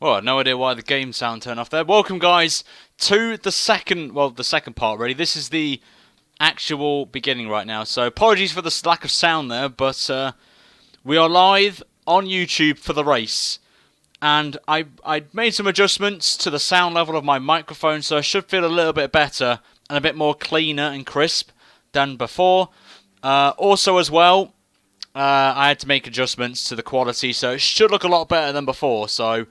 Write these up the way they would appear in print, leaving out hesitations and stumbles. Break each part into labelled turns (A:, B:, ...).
A: Well, no idea why the game sound turned off there. Welcome, guys, to the second part, really. This is the actual beginning right now. So, apologies for the lack of sound there, but we are live on YouTube for the race. And I made some adjustments to the sound level of my microphone, so I should feel a little bit better and a bit more cleaner and crisp than before. Also, as well, I had to make adjustments to the quality, so it should look a lot better than before. So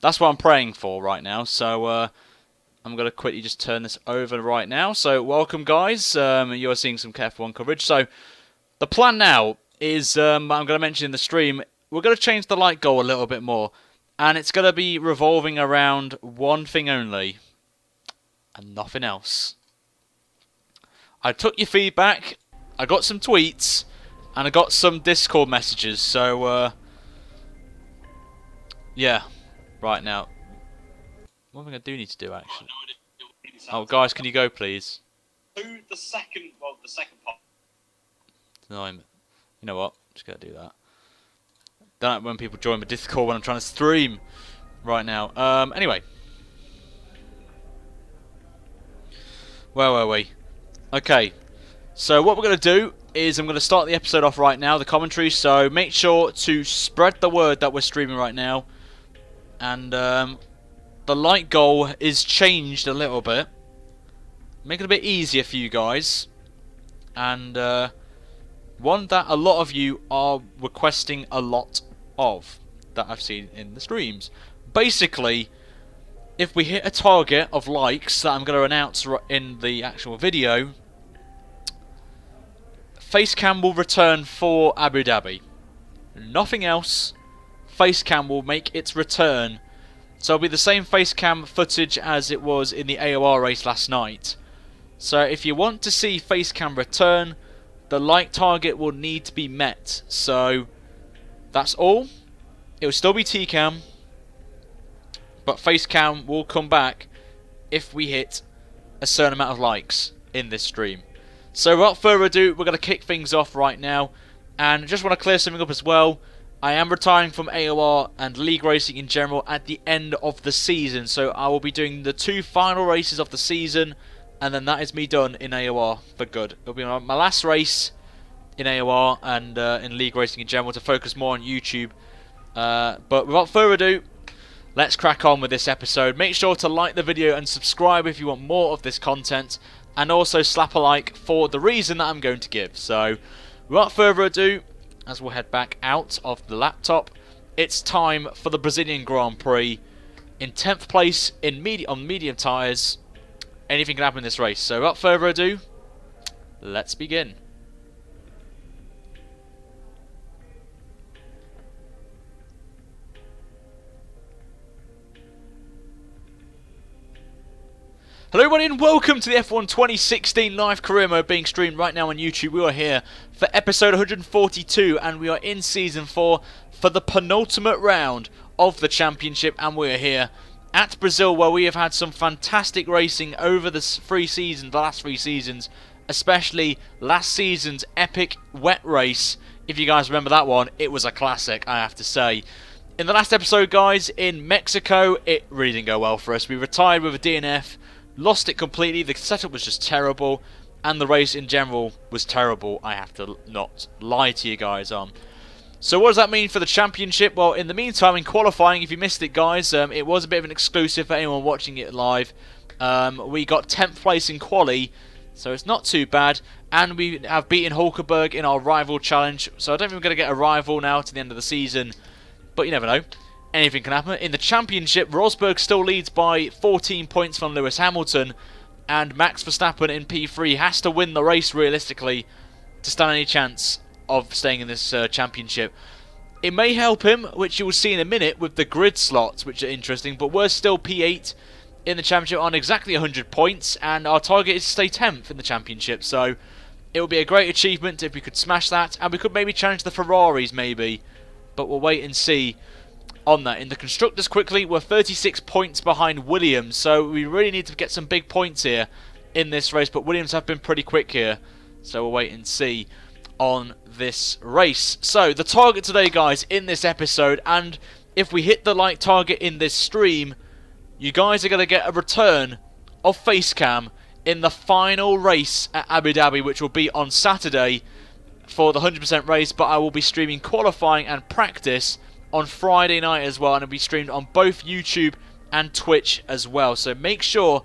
A: that's what I'm praying for right now. So I'm going to quickly just turn this over right now. So welcome, guys. You're seeing some F1 coverage. So the plan now is, I'm going to mention in the stream, we're going to change the light goal a little bit more. And it's going to be revolving around one thing only. And nothing else. I took your feedback. I got some tweets. And I got some Discord messages. So, yeah. Right now. One thing I do need to do, actually. Oh, guys, can you go, please?
B: The second part.
A: No, you know what? I'm just going to do that. Don't like when people join my Discord when I'm trying to stream right now. Anyway. Where were we? Okay. So what we're going to do is I'm going to start the episode off right now, the commentary. So make sure to spread the word that we're streaming right now. And the light goal is changed a little bit. Make it a bit easier for you guys. And one that a lot of you are requesting a lot of that I've seen in the streams. Basically, if we hit a target of likes that I'm going to announce in the actual video, Facecam will return for Abu Dhabi. Nothing else. Facecam will make its return. So it'll be the same Facecam footage as it was in the AOR race last night. So if you want to see Facecam return, the like target will need to be met. So that's all. It will still be TCam, but Facecam will come back if we hit a certain amount of likes in this stream. So without further ado, we're going to kick things off right now. And just want to clear something up as well. I am retiring from AOR and League Racing in general at the end of the season. So I will be doing the 2 final races of the season. And then that is me done in AOR for good. It'll be my last race in AOR and in League Racing in general to focus more on YouTube. But without further ado, let's crack on with this episode. Make sure to like the video and subscribe if you want more of this content. And also slap a like for the reason that I'm going to give. So without further ado, as we'll head back out of the laptop, it's time for the Brazilian Grand Prix. In 10th place on medium tyres. Anything can happen in this race. So without further ado, let's begin. Hello everybody and welcome to the F1 2016 live career mode being streamed right now on YouTube. We are here for episode 142 and we are in season 4 for the penultimate round of the championship, and we are here at Brazil where we have had some fantastic racing over the last 3 seasons, especially last season's epic wet race. If you guys remember that one, it was a classic, I have to say. In the last episode, guys, in Mexico, it really didn't go well for us. We retired with a DNF. Lost it completely, the setup was just terrible, and the race in general was terrible, I have to not lie to you guys on. So what does that mean for the championship? Well, in the meantime, in qualifying, if you missed it guys, it was a bit of an exclusive for anyone watching it live. We got 10th place in quali, so it's not too bad, and we have beaten Hulkenberg in our rival challenge, so I don't think we're going to get a rival now to the end of the season, but you never know. Anything can happen. In the championship, Rosberg still leads by 14 points from Lewis Hamilton, and Max Verstappen in P3 has to win the race realistically to stand any chance of staying in this championship. It may help him, which you will see in a minute with the grid slots, which are interesting, but we're still P8 in the championship on exactly 100 points, and our target is to stay 10th in the championship, so it would be a great achievement if we could smash that, and we could maybe challenge the Ferraris maybe, but we'll wait and see on that. In the constructors, quickly, we're 36 points behind Williams, so we really need to get some big points here in this race, but Williams have been pretty quick here, so we'll wait and see on this race. So the target today, guys, in this episode, and if we hit the like target in this stream, you guys are going to get a return of Facecam in the final race at Abu Dhabi, which will be on Saturday for the 100% race, but I will be streaming qualifying and practice on Friday night as well, and it'll be streamed on both YouTube and Twitch as well. So make sure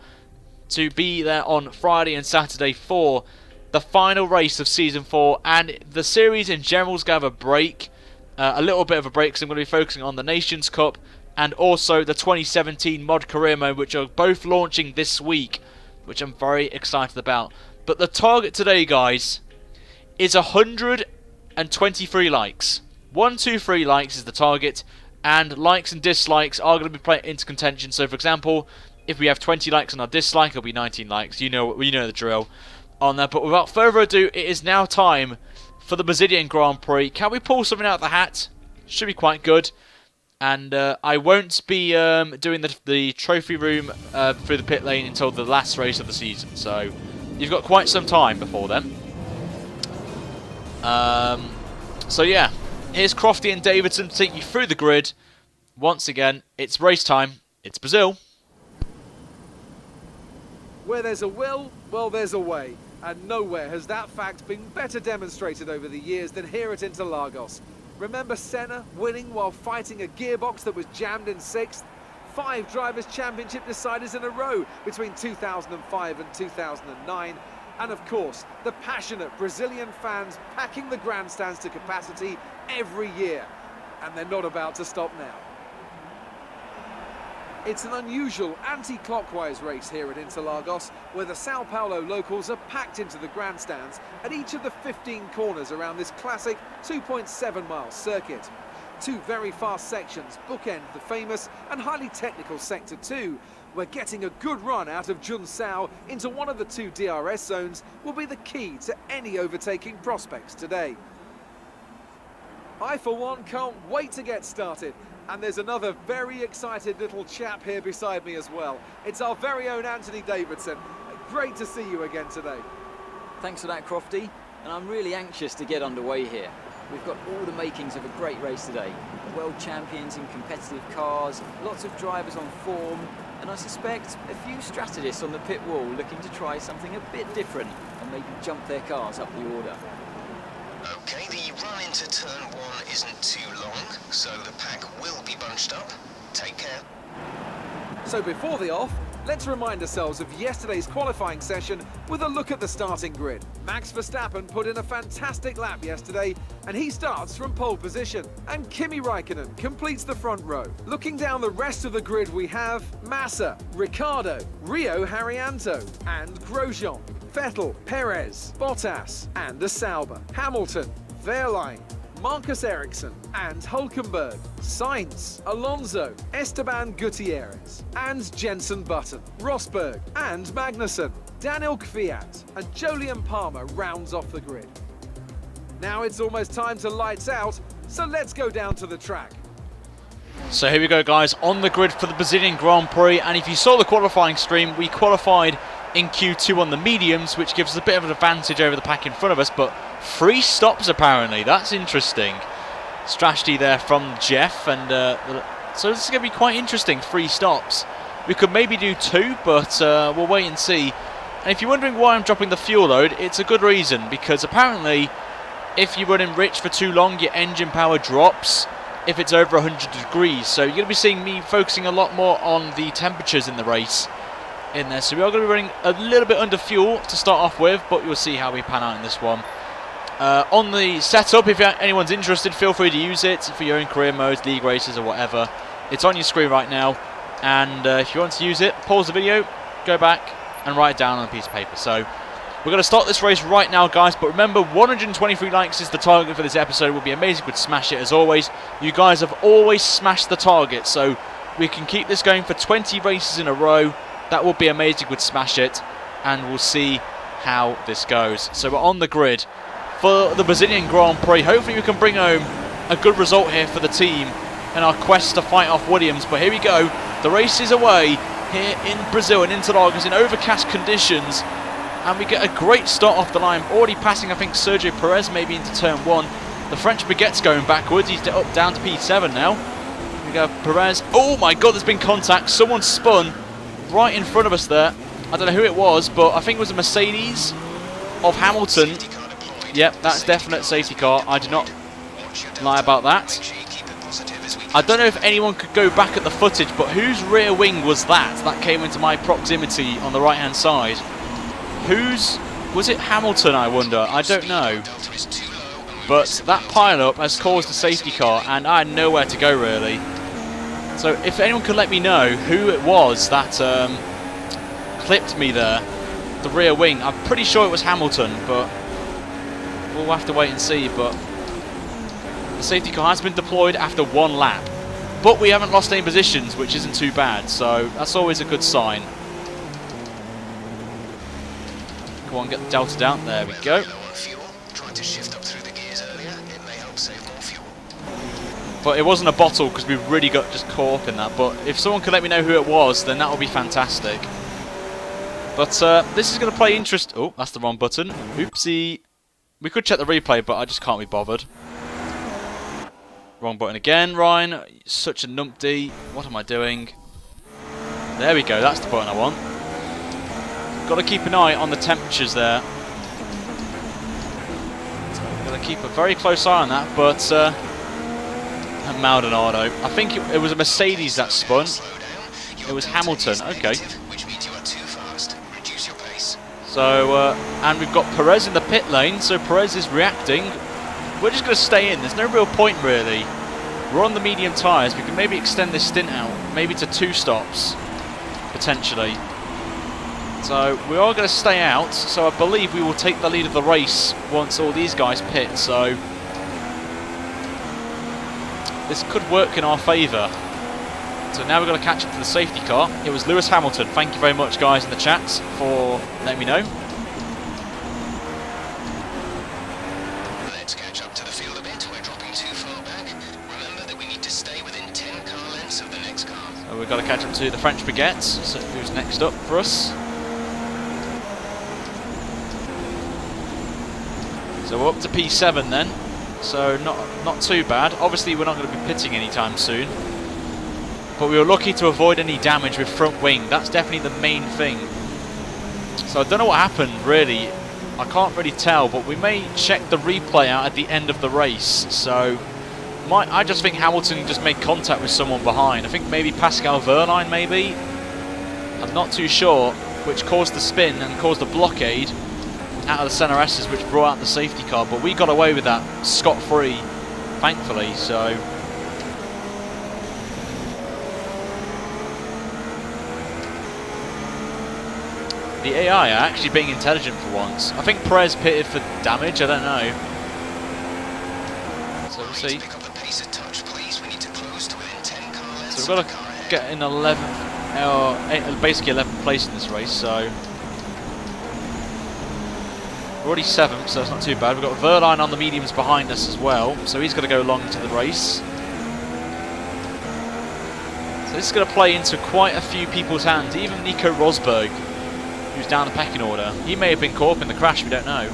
A: to be there on Friday and Saturday for the final race of Season 4, and the series in general is going to have a break, a little bit of a break, because I'm going to be focusing on the Nations Cup and also the 2017 Mod Career Mode, which are both launching this week, which I'm very excited about. But the target today, guys, is 123 likes. 123 likes is the target, and likes and dislikes are going to be put into contention. So, for example, if we have 20 likes on our dislike, it'll be 19 likes. You know the drill on that. But without further ado, it is now time for the Brazilian Grand Prix. Can we pull something out of the hat? Should be quite good. And I won't be doing the trophy room through the pit lane until the last race of the season. So you've got quite some time before then. So yeah, here's Crofty and Davidson to take you through the grid. Once again, it's race time. It's Brazil.
C: Where there's a will, well, there's a way. And nowhere has that fact been better demonstrated over the years than here at Interlagos. Remember Senna winning while fighting a gearbox that was jammed in 6th? 5 Drivers' Championship deciders in a row between 2005 and 2009. And of course, the passionate Brazilian fans packing the grandstands to capacity every year. And they're not about to stop now. It's an unusual anti-clockwise race here at Interlagos, where the Sao Paulo locals are packed into the grandstands at each of the 15 corners around this classic 2.7-mile circuit. 2 very fast sections bookend the famous and highly technical Sector 2, where getting a good run out of Junsao into one of the 2 DRS zones will be the key to any overtaking prospects today. I, for one, can't wait to get started. And there's another very excited little chap here beside me as well. It's our very own Anthony Davidson. Great to see you again today.
D: Thanks for that, Crofty. And I'm really anxious to get underway here. We've got all the makings of a great race today. World champions in competitive cars, lots of drivers on form, and I suspect a few strategists on the pit wall looking to try something a bit different and maybe jump their cars up the order.
E: Okay, the run into turn 1 isn't too long, so the pack will be bunched up. Take care.
C: So before the off, let's remind ourselves of yesterday's qualifying session with a look at the starting grid. Max Verstappen put in a fantastic lap yesterday, and he starts from pole position. And Kimi Räikkönen completes the front row. Looking down the rest of the grid, we have Massa, Ricciardo, Rio Haryanto, and Grosjean, Vettel, Perez, Bottas, and de Sauber, Hamilton, Wehrlein, Marcus Ericsson, and Hülkenberg, Sainz, Alonso, Esteban Gutierrez, and Jenson Button, Rosberg, and Magnussen, Daniel Kvyat, and Jolyon Palmer rounds off the grid. Now it's almost time to lights out, so let's go down to the track.
A: So here we go, guys, on the grid for the Brazilian Grand Prix. And if you saw the qualifying stream, we qualified in Q2 on the mediums, which gives us a bit of an advantage over the pack in front of us, but 3 stops apparently. That's interesting. Strategy there from Jeff, and so this is going to be quite interesting. 3 stops. We could maybe do 2, but we'll wait and see. And if you're wondering why I'm dropping the fuel load, it's a good reason, because apparently if you run in rich for too long, your engine power drops if it's over 100 degrees. So you're going to be seeing me focusing a lot more on the temperatures in the race in there. So we are going to be running a little bit under fuel to start off with, but you'll see how we pan out in this one. On the setup, if anyone's interested, feel free to use it for your own career modes, league races or whatever. It's on your screen right now, and if you want to use it, pause the video, go back and write it down on a piece of paper. So we're going to start this race right now, guys, but remember, 123 likes is the target for this episode. It would be amazing if we'd smash it as always. You guys have always smashed the target, so we can keep this going for 20 races in a row. That would be amazing if we'd smash it, and we'll see how this goes. So we're on the grid for the Brazilian Grand Prix. Hopefully we can bring home a good result here for the team in our quest to fight off Williams. But here we go. The race is away here in Brazil, in Interlagos, in overcast conditions. And we get a great start off the line. Already passing, I think, Sergio Perez maybe into turn 1. The French baguette's going backwards. He's up down to P7 now. go Perez. Oh my god, there's been contact. Someone spun right in front of us there. I don't know who it was, but I think it was a Mercedes of Hamilton. Yep, that's definite safety car. I do not lie about that. I don't know if anyone could go back at the footage, but whose rear wing was that? That came into my proximity on the right-hand side. Whose... was it Hamilton, I wonder? I don't know. But that pile-up has caused a safety car, and I had nowhere to go, really. So if anyone could let me know who it was that clipped me there, the rear wing, I'm pretty sure it was Hamilton, but we'll have to wait and see. But the safety car has been deployed after one lap. But we haven't lost any positions, which isn't too bad, so that's always a good sign. Come on, get the delta down. There we go. But it wasn't a bottle because we really got just caught up in that. But if someone could let me know who it was, then that would be fantastic. But this is going to play interest... oh, that's the wrong button. Oopsie. We could check the replay, but I just can't be bothered. Wrong button again, Ryan. Such a numpty. What am I doing? There we go. That's the button I want. Got to keep an eye on the temperatures there. Got to keep a very close eye on that, but... Maldonado. I think it was a Mercedes that spun. It was Hamilton. Okay. So, and we've got Perez in the pit lane, so Perez is reacting. We're just going to stay in. There's no real point, really. We're on the medium tyres. We can maybe extend this stint out, maybe to 2 stops, potentially. So, we are going to stay out, so I believe we will take the lead of the race once all these guys pit, so... this could work in our favour. So now we're going to catch up to the safety car. It was Lewis Hamilton. Thank you very much, guys, in the chats for letting me know.
E: Let's catch up to the field a bit. We're dropping too far back. Remember that we need to stay within 10 car lengths of the next car.
A: So we've got to catch up to the French baguettes. So who's next up for us? So we're up to P7 then. So not too bad. Obviously we're not going to be pitting anytime soon. But we were lucky to avoid any damage with front wing. That's definitely the main thing. So I don't know what happened really. I can't really tell, but we may check the replay out at the end of the race. So I just think Hamilton just made contact with someone behind. I think maybe Pascal Wehrlein maybe. I'm not too sure, which caused the spin and caused the blockade out of the center S's, which brought out the safety car, but we got away with that scot-free, thankfully, so... the AI are actually being intelligent for once. I think Perez pitted for damage, I don't know. So we'll see. So we've got to get in 11th, basically 11th place in this race, so... we're already 7th, so that's not too bad. We've got Wehrlein on the mediums behind us as well, so he's going to go long into the race. So this is going to play into quite a few people's hands, even Nico Rosberg, who's down the pecking order. He may have been caught up in the crash, we don't know.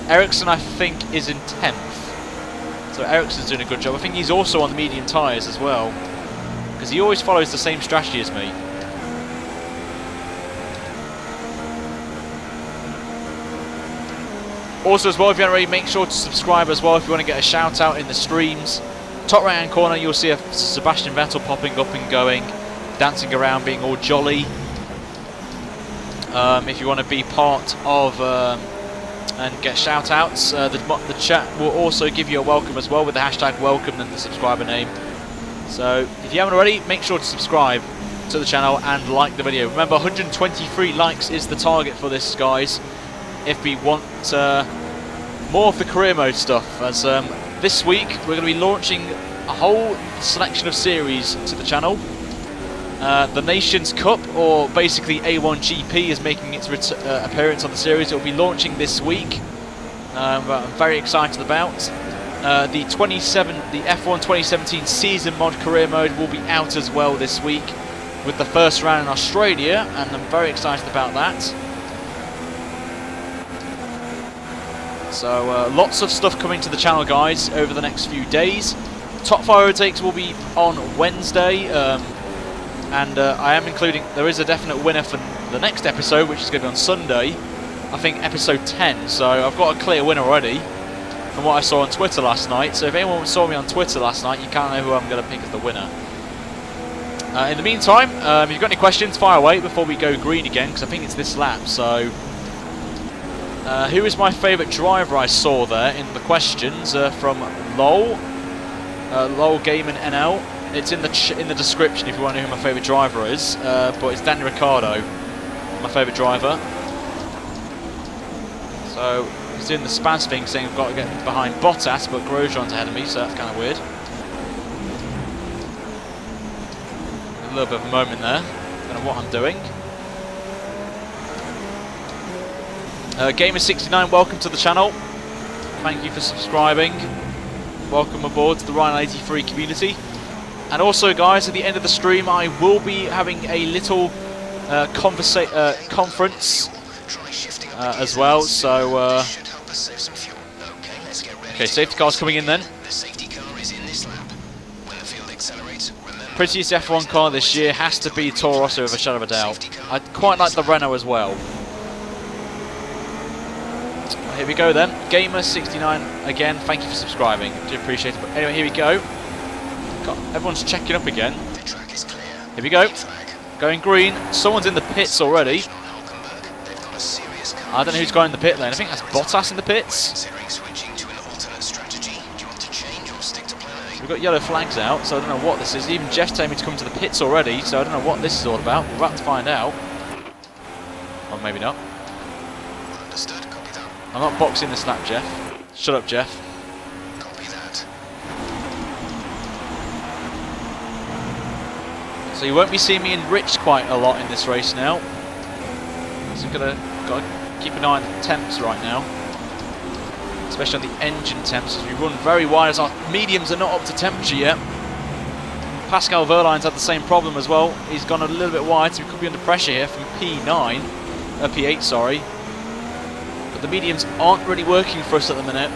A: Ericsson, I think, is in 10th. So Ericsson's doing a good job. I think he's also on the medium tyres as well, because he always follows the same strategy as me. Also as well, if you haven't already, make sure to subscribe as well if you want to get a shout out in the streams. Top right hand corner you'll see a Sebastian Vettel popping up and going, dancing around, being all jolly. If you want to be part of and get shout outs, the chat will also give you a welcome as well with the hashtag welcome and the subscriber name. So if you haven't already, make sure to subscribe to the channel and like the video. Remember, 123 likes is the target for this, guys, if we want more of the career mode stuff, as this week we're going to be launching a whole selection of series to the channel. The Nations Cup, or basically A1GP, is making its appearance on the series. It will be launching this week. I'm very excited about. The F1 2017 season mod career mode will be out as well this week, with the first round in Australia, and I'm very excited about that. So lots of stuff coming to the channel, guys, over the next few days. Top 5 overtakes will be on Wednesday, and I am including, there is a definite winner for the next episode, which is going to be on Sunday, I think episode 10, so I've got a clear winner already from what I saw on Twitter last night. So if anyone saw me on Twitter last night, you can't know who I'm going to pick as the winner. In the meantime, if you've got any questions, fire away before we go green again, because I think it's this lap. So who is my favourite driver I saw there in the questions from LOL Gaming NL. It's in the description if you want to know who my favourite driver is, but it's Ricciardo, my favourite driver. So he's doing the spaz thing, saying I've got to get behind Bottas, but Grosjean's ahead of me, so that's kind of weird. A little bit of a moment there. Don't know what I'm doing. Gamer69, welcome to the channel. Thank you for subscribing. Welcome aboard to the Ryan 83 community. And also, guys, at the end of the stream, I will be having a little conference as well. So, okay, safety car's coming in then. Prettiest F1 car this year has to be Toro Rosso with a shadow of a doubt. I quite like the Renault as well. Here we go then. Gamer69, again, thank you for subscribing. Do appreciate it. But anyway, here we go. Everyone's checking up again. Here we go. Going green. Someone's in the pits already. I don't know who's going in the pit lane. I think that's Bottas in the pits. We've got yellow flags out, so I don't know what this is. Even Jeff's telling me to come to the pits already, so I don't know what this is all about. We're about to find out. Or maybe not. I'm not boxing this lap, Jeff. Shut up, Jeff.
E: Copy that.
A: So you won't be seeing me enriched quite a lot in this race now. So we've got to keep an eye on the temps right now. Especially on the engine temps, as we run very wide as our mediums are not up to temperature yet. Pascal Wehrlein's had the same problem as well. He's gone a little bit wide, so we could be under pressure here from P8, sorry. But the mediums aren't really working for us at the minute.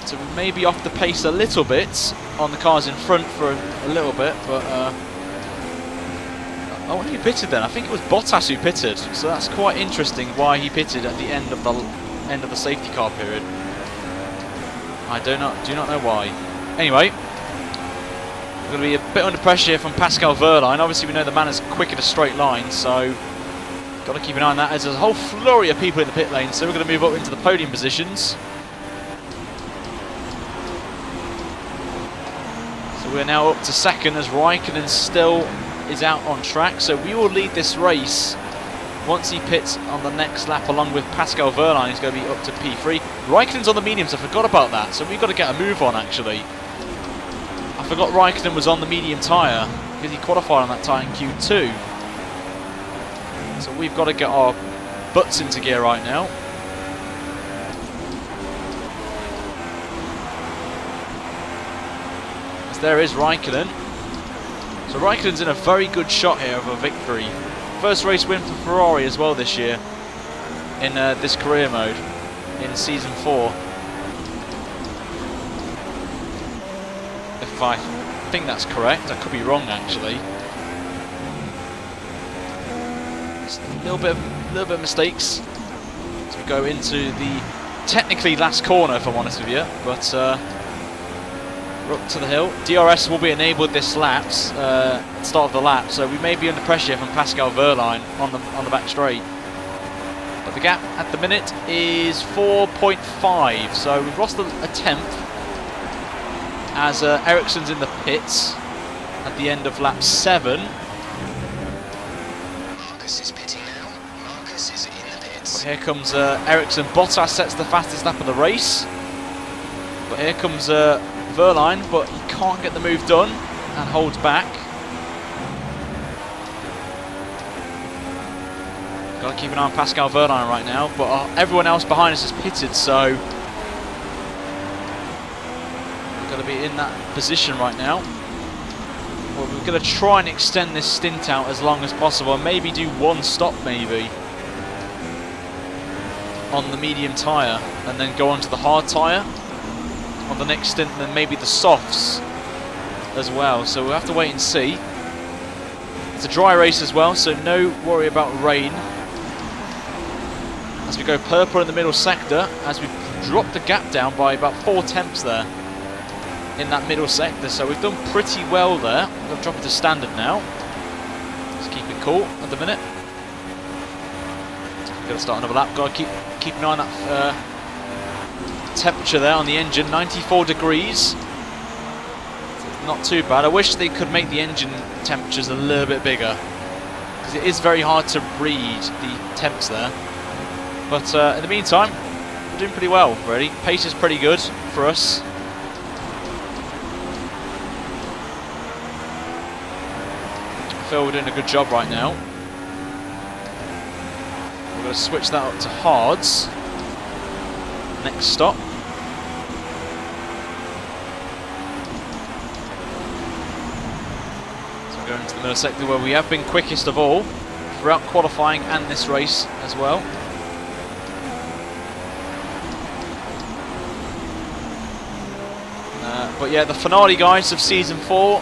A: So we may be off the pace a little bit on the cars in front for a little bit, but I wonder who pitted then. I think it was Bottas who pitted, so that's quite interesting why he pitted at the end of the safety car period. I do not know why. Anyway, we're going to be a bit under pressure here from Pascal Wehrlein. Obviously we know the man is quick in a straight line, so got to keep an eye on that, as there's a whole flurry of people in the pit lane. So we're going to move up into the podium positions. So we're now up to second, as Raikkonen still is out on track. So we will lead this race once he pits on the next lap, along with Pascal Wehrlein. He's going to be up to P3. Raikkonen's on the mediums, I forgot about that, so we've got to get a move on actually. I forgot Raikkonen was on the medium tyre, because he qualified on that tyre in Q2. So we've got to get our butts into gear right now. As there is Raikkonen. So Raikkonen's in a very good shot here of a victory. First race win for Ferrari as well this year in this career mode in season 4. If I think that's correct, I could be wrong actually. Just a little bit of mistakes as we go into the technically last corner, if I'm honest with you, but we're up to the hill. DRS will be enabled this lap, start of the lap, so we may be under pressure from Pascal Wehrlein on the back straight. But the gap at the minute is 4.5, so we've lost a tenth as Ericsson's in the pits at the end of lap 7.
E: Marcus is pitting now. Marcus is in the pits.
A: But here comes Ericsson. Bottas sets the fastest lap of the race. But here comes Wehrlein, but he can't get the move done and holds back. Got to keep an eye on Pascal Wehrlein right now, but everyone else behind us is pitted, so we've got to be in that position right now. Well, we're going to try and extend this stint out as long as possible, and maybe do one stop maybe on the medium tyre, and then go on to the hard tyre. on the next stint than maybe the softs as well. So we'll have to wait and see. It's a dry race as well, so no worry about rain. As we go purple in the middle sector, as we drop the gap down by about 4 tenths there in that middle sector. So we've done pretty well there. We'll drop it to standard now. Just keep it cool at the minute. Got to start another lap. Got to keep an eye on that temperature there on the engine. 94 degrees. Not too bad. I wish they could make the engine temperatures a little bit bigger, because it is very hard to read the temps there. But in the meantime, we're doing pretty well, really. Pace is pretty good for us. I feel we're doing a good job right now. We're going to switch that up to hards. Next stop. So we're going to the middle sector where we have been quickest of all throughout qualifying and this race as well. But yeah, the finale, guys, of Season 4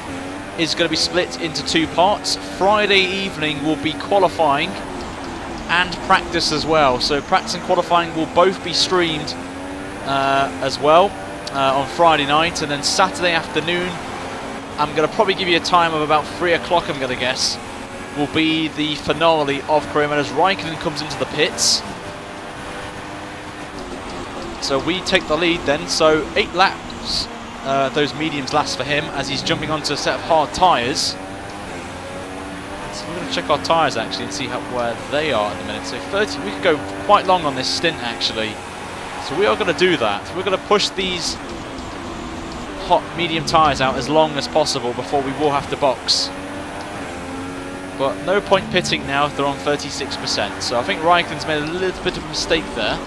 A: is going to be split into 2 parts. Friday evening will be qualifying and practice as well. So practice and qualifying will both be streamed as well on Friday night. And then Saturday afternoon, I'm going to probably give you a time of about 3 o'clock, I'm going to guess, will be the finale of career mode as Raikkonen comes into the pits. So we take the lead then. So 8 laps. Those mediums last for him as he's jumping onto a set of hard tyres. So we're going to check our tyres actually and see where they are at the minute. So 30, we could go quite long on this stint actually. So we are going to do that. We're going to push these hot medium tyres out as long as possible before we will have to box. But no point pitting now if they're on 36%. So I think Raikkonen's made a little bit of a mistake there.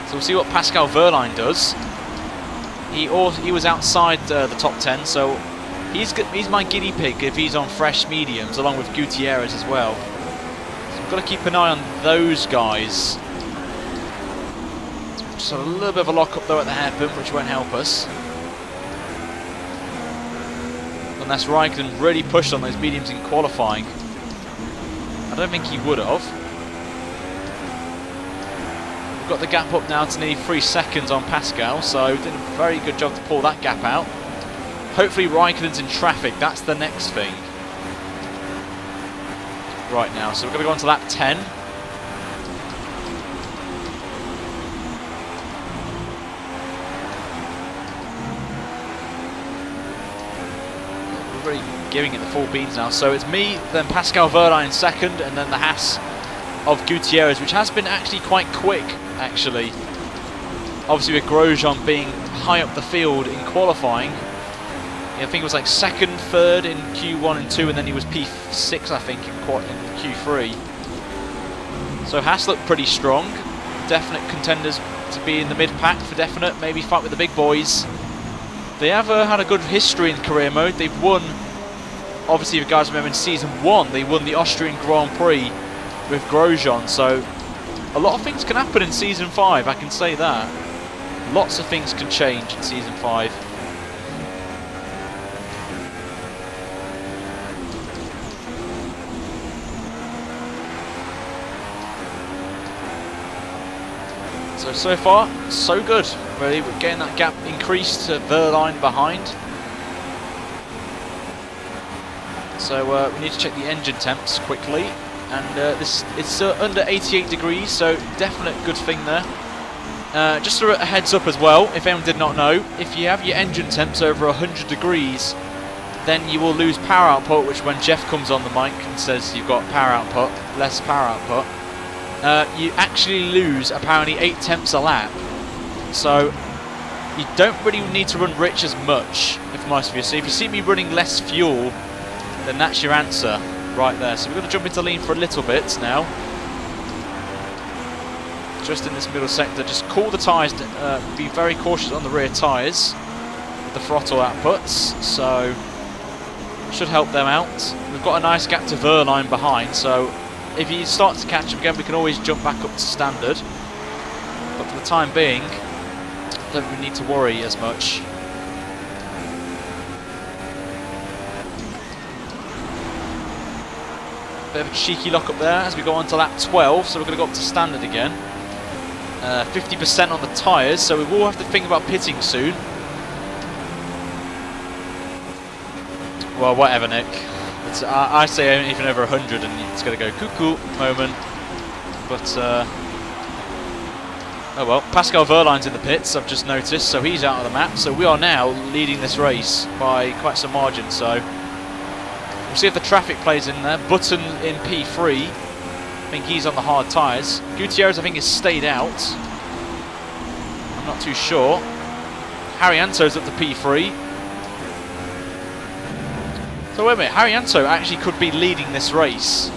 A: So we'll see what Pascal Wehrlein does. He was outside the top 10, so he's my guinea pig if he's on fresh mediums, along with Gutierrez as well. So we've got to keep an eye on those guys. Just a little bit of a lock-up though at the hairpin, which won't help us. Unless Raikkonen really pushed on those mediums in qualifying. I don't think he would have. Got the gap up now to nearly 3 seconds on Pascal, so did a very good job to pull that gap out. Hopefully Raikkonen's in traffic, that's the next thing. Right now, so we're going to go on to lap 10. We're really giving it the full beans now, so it's me, then Pascal Wehrlein in second, and then the Haas of Gutierrez, which has been actually quite quick, actually. Obviously with Grosjean being high up the field in qualifying. I think it was like second, third in Q1 and 2, and then he was P6, I think, in Q3. So Haas looked pretty strong. Definite contenders to be in the mid-pack for definite, maybe fight with the big boys. They have had a good history in career mode. They've won, obviously if you guys remember in Season 1, they won the Austrian Grand Prix with Grosjean, so a lot of things can happen in Season 5, I can say that. Lots of things can change in Season 5. So far, so good. Really, we're getting that gap increased to Wehrlein behind. So we need to check the engine temps quickly. And it's under 88 degrees, so definite good thing there. Just a heads up as well, if anyone did not know, if you have your engine temps over 100 degrees, then you will lose power output, which when Jeff comes on the mic and says you've got power output, less power output, you actually lose apparently 8 temps a lap. So you don't really need to run rich as much, if I'm honest with you. So if you see me running less fuel, then that's your answer right there. So we're going to jump into lean for a little bit now. Just in this middle sector, just cool the tyres, be very cautious on the rear tyres with the throttle outputs, so should help them out. We've got a nice gap to Wehrlein behind, so if you start to catch up again, we can always jump back up to standard. But for the time being, don't really need to worry as much. Bit of a cheeky lock up there as we go on to lap 12, so we're going to go up to standard again. 50% on the tyres, so we will have to think about pitting soon. Well, whatever, Nick. I say anything over 100 and it's going to go cuckoo moment. But, oh well, Pascal Wehrlein's in the pits, I've just noticed, so he's out of the map. So we are now leading this race by quite some margin, so we'll see if the traffic plays in there. Button in P3, I think he's on the hard tyres. Gutierrez, I think, has stayed out. I'm not too sure. Haryanto's up to P3. So wait a minute, Haryanto actually could be leading this race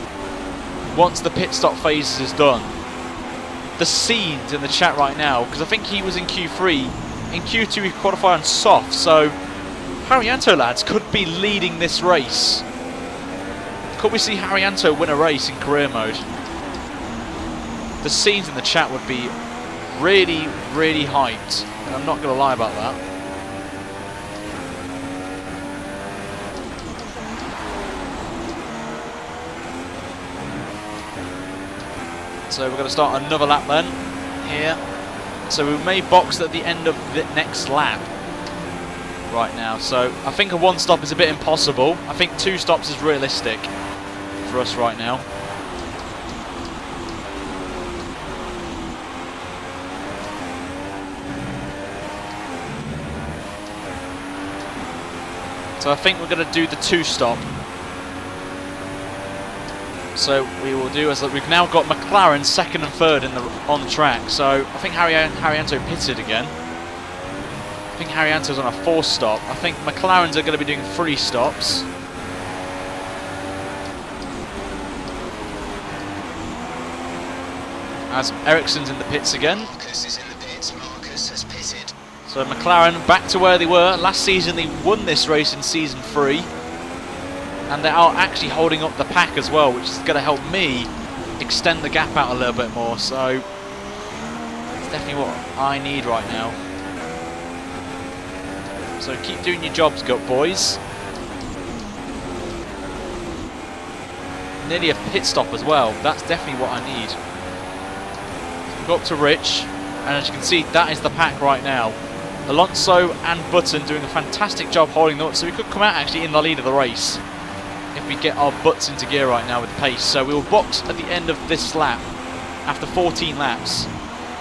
A: once the pit stop phase is done. The scenes in the chat right now, because I think he was in Q3. In Q2 he qualified on soft, so Haryanto, lads, could be leading this race. Could we see Haryanto win a race in career mode? The scenes in the chat would be really, really hyped, and I'm not going to lie about that. So we're going to start another lap then, here. So we may box at the end of the next lap right now. So I think a one stop is a bit impossible. I think 2 stops is realistic for us right now. So I think we're going to do the 2 stop. So we will do as we've now got McLaren 2nd and 3rd on the track. So I think Haryanto pitted again. I think Haryanto's on a 4 stop. I think McLaren's are going to be doing 3 stops. As Ericsson's in the pits again.
E: Marcus is in the pits. Marcus has pitted.
A: So McLaren back to where they were. Last season they won this race in season 3. And they are actually holding up the pack as well, which is going to help me extend the gap out a little bit more. So it's definitely what I need right now. So keep doing your jobs, gut boys. Nearly a pit stop as well. That's definitely what I need. So we go up to Rich, and as you can see, that is the pack right now. Alonso and Button doing a fantastic job holding them up, so we could come out actually in the lead of the race if we get our butts into gear right now with pace. So we will box at the end of this lap. After 14 laps,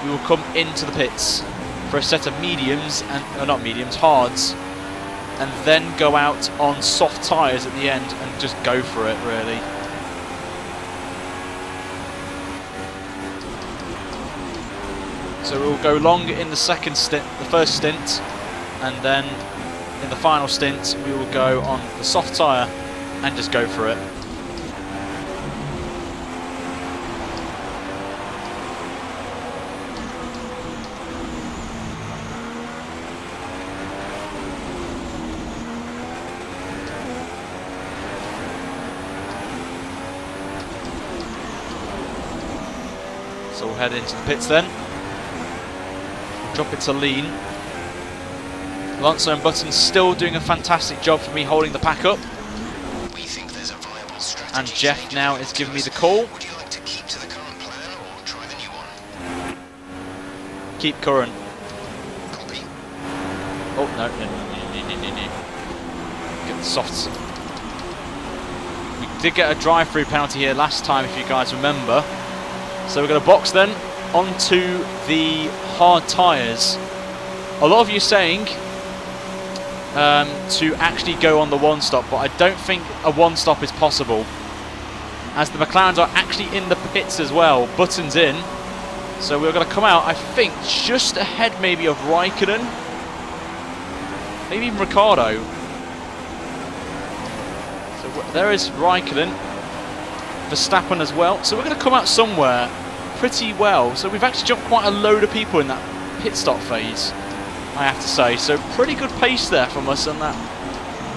A: we will come into the pits for a set of mediums, and not mediums, hards, and then go out on soft tyres at the end and just go for it, really. So we'll go long in the first stint, and then in the final stint we will go on the soft tyre and just go for it. So we'll head into the pits then. Drop it to lean. Alonso and Button still doing a fantastic job for me holding the pack up.
E: We think there's a viable strategy.
A: And Jeff now is giving me the call.
E: Would you like to keep to the current plan or try the new one?
A: Keep current.
E: Copy.
A: Oh, no. Get the softs. We did get a drive-through penalty here last time, if you guys remember. So we're going to box then onto the hard tyres. A lot of you saying to actually go on the one stop, but I don't think a one stop is possible, as the McLarens are actually in the pits as well. Button's in, so we're going to come out, I think, just ahead maybe of Raikkonen, maybe even Ricciardo. So there is Raikkonen, Verstappen as well. So we're going to come out somewhere pretty well. So we've actually jumped quite a load of people in that pit stop phase, I have to say. So pretty good pace there from us on that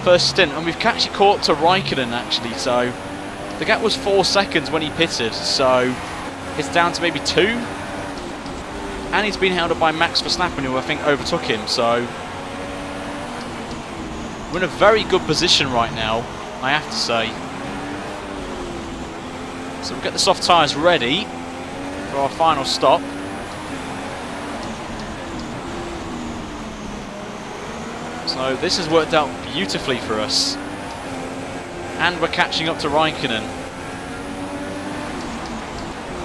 A: first stint, and we've actually caught up to Raikkonen actually. So the gap was 4 seconds when he pitted, so it's down to maybe 2. And he's been held up by Max Verstappen, who I think overtook him. So we're in a very good position right now, I have to say. So we'll get the soft tyres ready for our final stop. So this has worked out beautifully for us. And we're catching up to Raikkonen.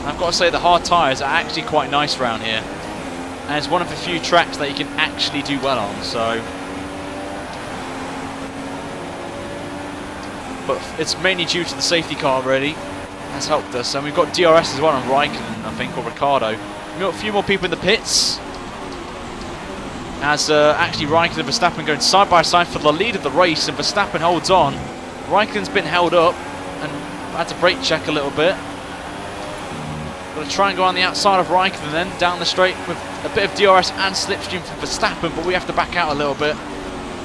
A: I've got to say the hard tyres are actually quite nice around here. And it's one of the few tracks that you can actually do well on, so... But it's mainly due to the safety car really. Has helped us. And we've got DRS as well on Raikkonen, I think, or Ricciardo. We've got a few more people in the pits. As actually Raikkonen and Verstappen going side by side for the lead of the race, and Verstappen holds on. Raikkonen's been held up and had to brake check a little bit. Got to try and go on the outside of Raikkonen then, down the straight with a bit of DRS and slipstream for Verstappen, but we have to back out a little bit.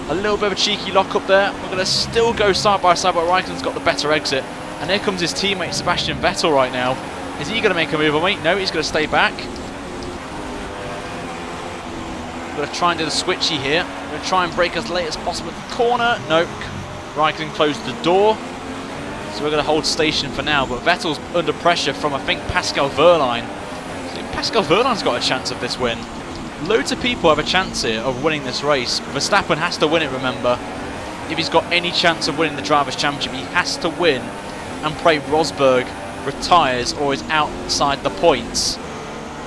A: A little bit of a cheeky lock up there. We're going to still go side by side, but Raikkonen's got the better exit. And here comes his teammate Sebastian Vettel right now. Is he going to make a move on me? No, he's going to stay back. We're going to try and do the switchy here. We're going to try and brake as late as possible at the corner. Nope. Raikkonen closed the door. So we're going to hold station for now. But Vettel's under pressure from, I think, Pascal Wehrlein. So Pascal Wehrlein's got a chance of this win. Loads of people have a chance here of winning this race. Verstappen has to win it, remember. If he's got any chance of winning the Drivers' Championship, he has to win and pray Rosberg retires or is outside the points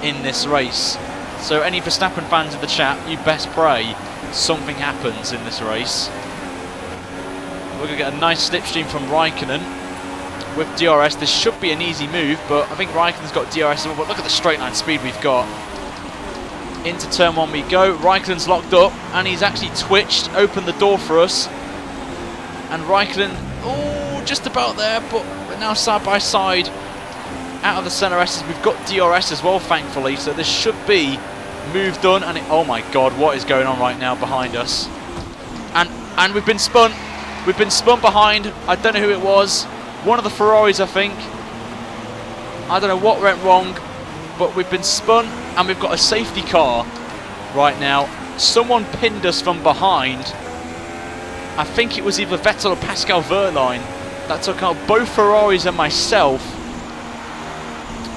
A: in this race. So any Verstappen fans in the chat, you best pray something happens in this race. We're going to get a nice slipstream from Raikkonen with DRS. This should be an easy move, but I think Raikkonen's got DRS. But look at the straight line speed we've got. Into turn 1 we go. Raikkonen's locked up and he's actually twitched, opened the door for us. And Raikkonen, oh, just about there, but we're now side by side out of the center S's. We've got DRS as well, thankfully, so this should be move done. And oh my god, what is going on right now behind us? And we've been spun. We've been spun behind. I don't know who it was. One of the Ferraris, I think. I don't know what went wrong, but we've been spun and we've got a safety car right now. Someone pinned us from behind. I think it was either Vettel or Pascal Wehrlein that took out both Ferraris and myself.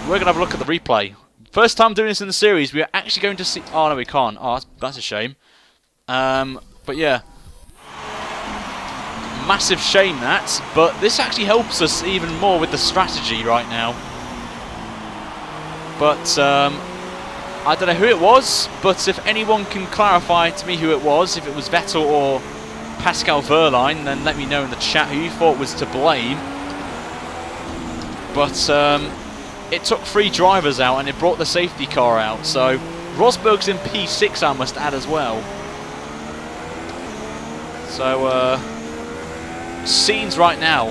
A: We're going to have a look at the replay. First time doing this in the series. We are actually going to see... Oh, no, we can't. Oh, that's a shame. But yeah. Massive shame that. But this actually helps us even more with the strategy right now. But I don't know who it was. But if anyone can clarify to me who it was, if it was Vettel or Pascal Wehrlein, then let me know in the chat who you thought was to blame. But it took 3 drivers out and it brought the safety car out. So Rosberg's in P6, I must add, as well. So scenes right now.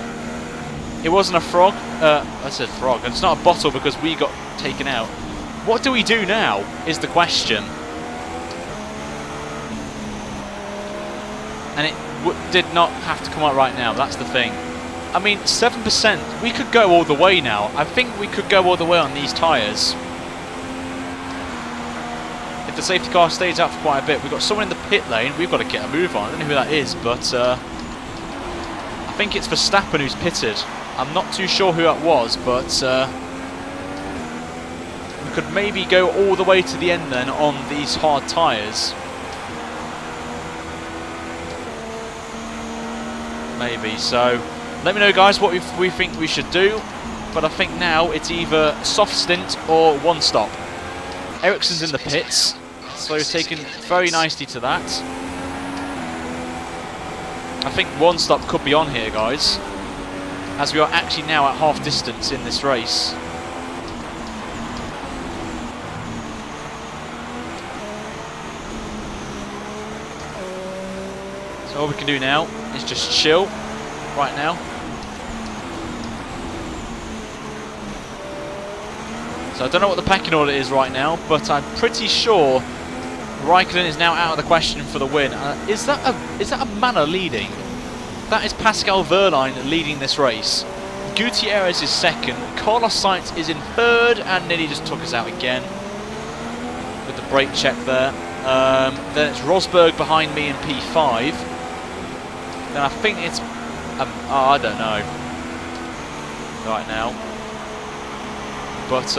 A: It wasn't a frog. I said frog. And it's not a bottle because we got taken out. What do we do now is the question. And it did not have to come out right now. That's the thing. I mean, 7%. We could go all the way now. I think we could go all the way on these tyres. If the safety car stays out for quite a bit. We've got someone in the pit lane. We've got to get a move on. I don't know who that is, but I think it's Verstappen who's pitted. I'm not too sure who that was, but we could maybe go all the way to the end then on these hard tyres. Maybe. So let me know, guys, what we think we should do. But I think now it's either soft stint or one stop. Ericsson's in the pits, so he's taken very nicely to that. I think one stop could be on here, guys, as we are actually now at half distance in this race. So all we can do now is just chill right now. So I don't know what the packing order is right now, but I'm pretty sure Raikkonen is now out of the question for the win. Is that a Manor leading? That is Pascal Wehrlein leading this race. Gutierrez is second. Carlos Sainz is in third and nearly just took us out again. Brake check there. Then it's Rosberg behind me in P5. Then I think it's... I don't know right now. But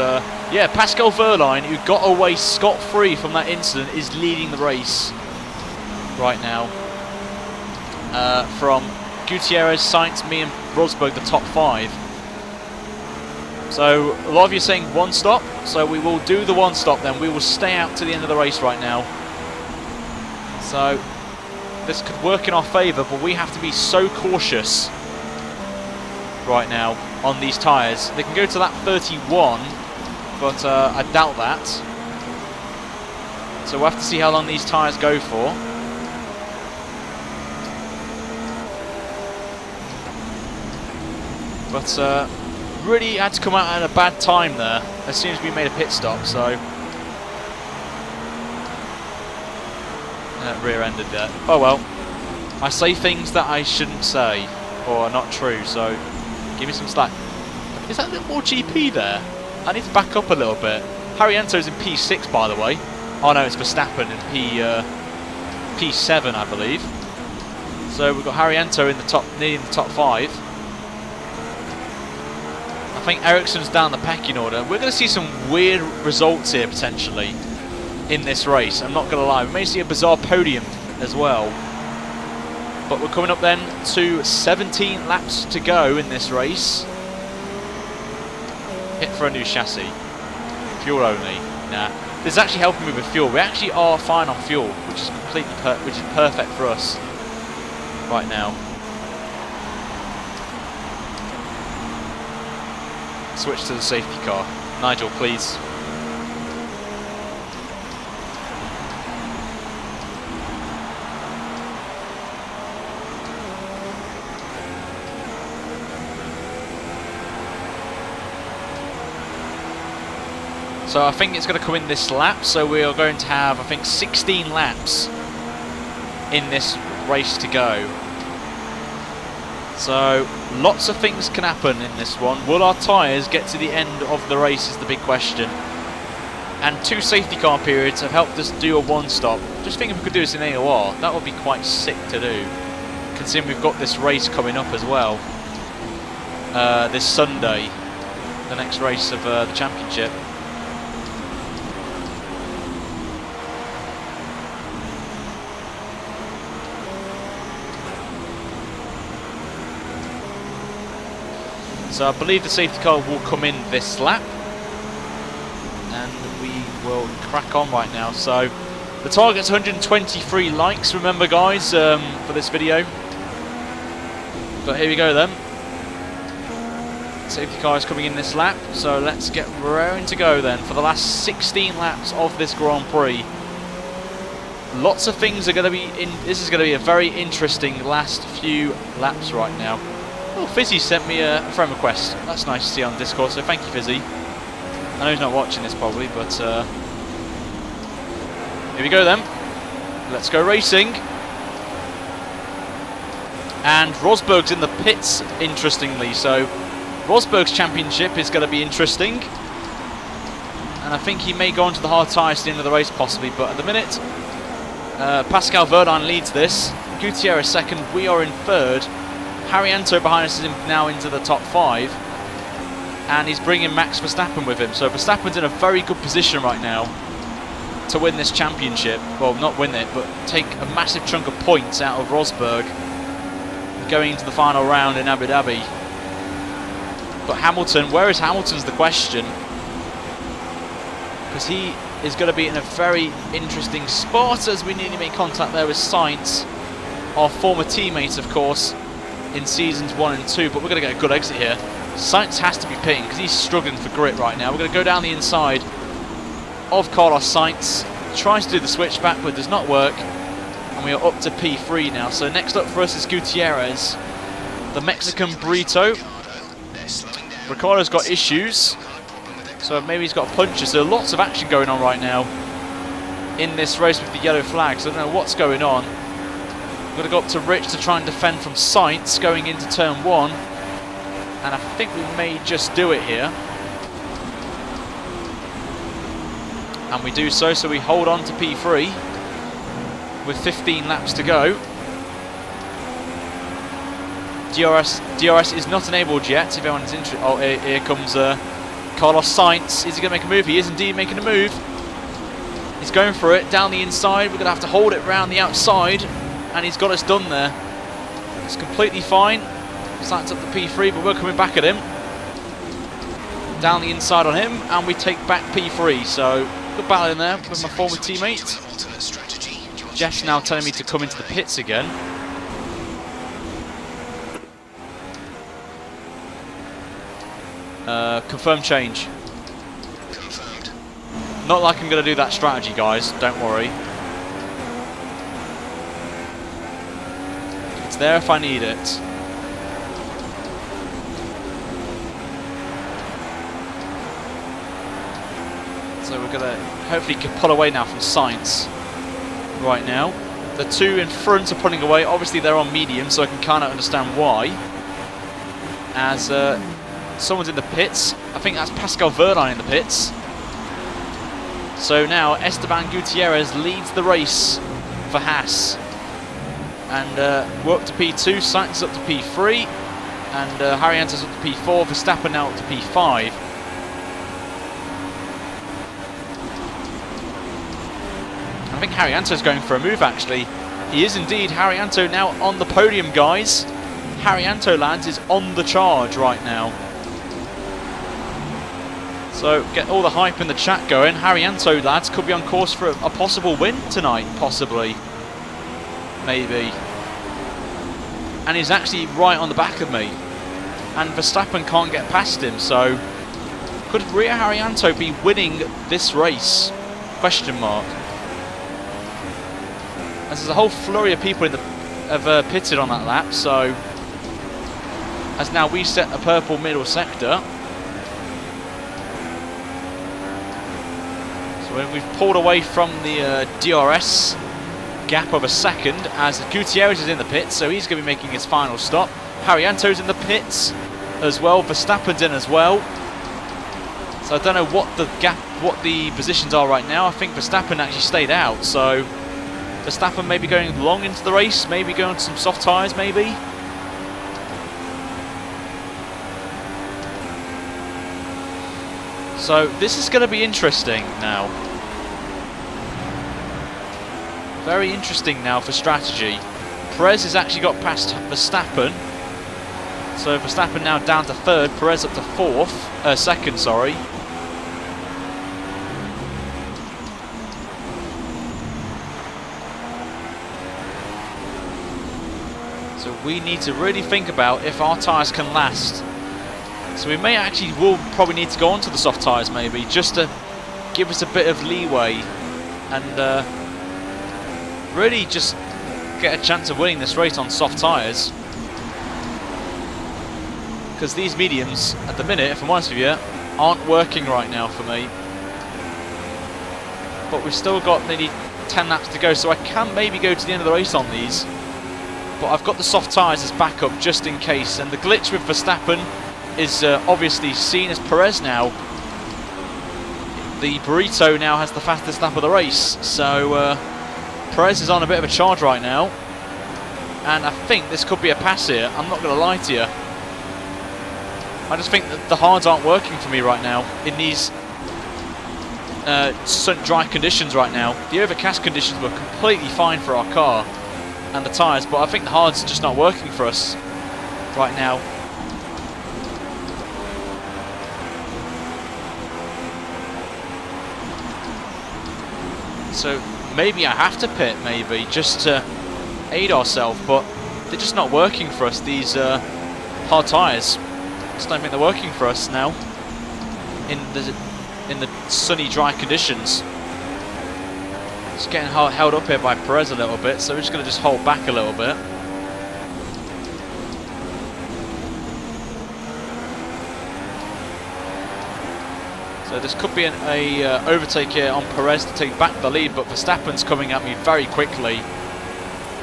A: yeah, Pascal Wehrlein, who got away scot-free from that incident, is leading the race right now. From Gutierrez, Sainz, me and Rosberg, the top 5. So a lot of you are saying one stop, so we will do the one stop then. We will stay out to the end of the race right now. So this could work in our favour, but we have to be so cautious right now on these tyres. They can go to that 31, but I doubt that. So we'll have to see how long these tyres go for. But really had to come out at a bad time there as soon as we made a pit stop, so rear-ended there. Oh well, I say things that I shouldn't say or are not true, so give me some slack. Is that a little more GP there? I need to back up a little bit. Harriento's in P6, by the way. Oh no, it's Verstappen in P7, I believe. So we've got Harriento in the top, nearly in the top 5. I think Ericsson's down the pecking order. We're going to see some weird results here potentially in this race. I'm not going to lie. We may see a bizarre podium as well. But we're coming up then to 17 laps to go in this race. Hit for a new chassis. Fuel only. Nah. This is actually helping me with fuel. We actually are fine on fuel, which is completely perfect for us right now. Switch to the safety car. Nigel, please. So I think it's going to come in this lap, so we are going to have, I think, 16 laps in this race to go. So lots of things can happen in this one. Will our tyres get to the end of the race is the big question. And 2 safety car periods have helped us do a one stop. Just think if we could do this in AOR, that would be quite sick to do, considering we've got this race coming up as well. This Sunday, the next race of the championship. So I believe the safety car will come in this lap, and we will crack on right now. So the target's 123 likes, remember guys, for this video. But here we go then. Safety car is coming in this lap, so let's get round to go then for the last 16 laps of this Grand Prix. Lots of things are going to be in. This is going to be a very interesting last few laps right now. Oh, Fizzy sent me a friend request. That's nice to see on Discord, so thank you, Fizzy. I know he's not watching this probably, but here we go then. Let's go racing. And Rosberg's in the pits, interestingly, so Rosberg's championship is going to be interesting. And I think he may go onto the hard tyres at the end of the race possibly, but at the minute, Pascal Wehrlein leads this. Gutierrez second, we are in third. Harriento behind us is now into the top 5, and he's bringing Max Verstappen with him. So Verstappen's in a very good position right now to win this championship. Well, not win it, but take a massive chunk of points out of Rosberg going into the final round in Abu Dhabi. But Hamilton, where is Hamilton's the question, because he is going to be in a very interesting spot as we nearly make contact there with Sainz, our former teammate, of course, in seasons 1 and 2, but we're going to get a good exit here. Sainz has to be pitting because he's struggling for grit right now. We're going to go down the inside of Carlos Sainz, tries to do the switchback but does not work, and we are up to P3 now. So next up for us is Gutierrez, the Mexican burrito. Ricciardo's got issues, so maybe he's got a puncher. So lots of action going on right now in this race with the yellow flags. I don't know what's going on. We're going to go up to Rich to try and defend from Sainz going into turn 1, and I think we may just do it here. And we do so, so we hold on to P3 with 15 laps to go. DRS is not enabled yet, if anyone is interested. Oh, here comes Carlos Sainz. Is he going to make a move? He is indeed making a move. He's going for it down the inside. We're going to have to hold it round the outside, and he's got us done there. It's completely fine. Sainz up to P3, but we're coming back at him. Down the inside on him, and we take back P3. So good battle in there with my former teammate. Jeff's now telling me to come into the pits again. Confirm change.
E: Confirmed.
A: Not like I'm going to do that strategy, guys. Don't worry. It's there if I need it. So we're going to hopefully pull away now from Sainz right now. The two in front are pulling away. Obviously they're on medium, so I can kind of understand why. As someone's in the pits. I think that's Pascal Wehrlein in the pits. So now Esteban Gutierrez leads the race for Haas. And we're up to P2, Sainz is up to P3, and Haryanto's up to P4, Verstappen now up to P5. I think Haryanto's going for a move actually. He is indeed. Haryanto now on the podium, guys. Haryanto, lads, is on the charge right now. So get all the hype in the chat going. Haryanto, lads, could be on course for a possible win tonight, possibly. Maybe. And he's actually right on the back of me. And Verstappen can't get past him, so could Rio Haryanto be winning this race? Question mark. As there's a whole flurry of people in the have pitted on that lap, so as now we set a purple middle sector. So we've pulled away from the DRS gap of a second as Gutierrez is in the pits, so he's going to be making his final stop. Haryanto's in the pits as well, Verstappen's in as well. So I don't know what the gap, what the positions are right now. I think Verstappen actually stayed out, so Verstappen maybe going long into the race, maybe going to some soft tyres, maybe. So this is going to be interesting now. Very interesting now for strategy. Perez has actually got past Verstappen. So Verstappen now down to third, Perez up to second, sorry. So we need to really think about if our tyres can last. So we will probably need to go onto the soft tyres maybe, just to give us a bit of leeway and really just get a chance of winning this race on soft tyres. Because these mediums, at the minute, if I'm honest with you, aren't working right now for me. But we've still got nearly 10 laps to go, so I can maybe go to the end of the race on these. But I've got the soft tyres as backup just in case. And the glitch with Verstappen is obviously seen as Perez now. The burrito now has the fastest lap of the race, so Perez is on a bit of a charge right now, and I think this could be a pass here. I'm not going to lie to you. I just think that the hards aren't working for me right now in these dry conditions right now. The overcast conditions were completely fine for our car and the tyres, but I think the hards are just not working for us right now. So maybe I have to pit, maybe, just to aid ourselves, but they're just not working for us, these hard tyres. I just don't think they're working for us now in the sunny, dry conditions. Just getting held up here by Perez a little bit, so we're just going to just hold back a little bit. So this could be an overtake here on Perez to take back the lead, but Verstappen's coming at me very quickly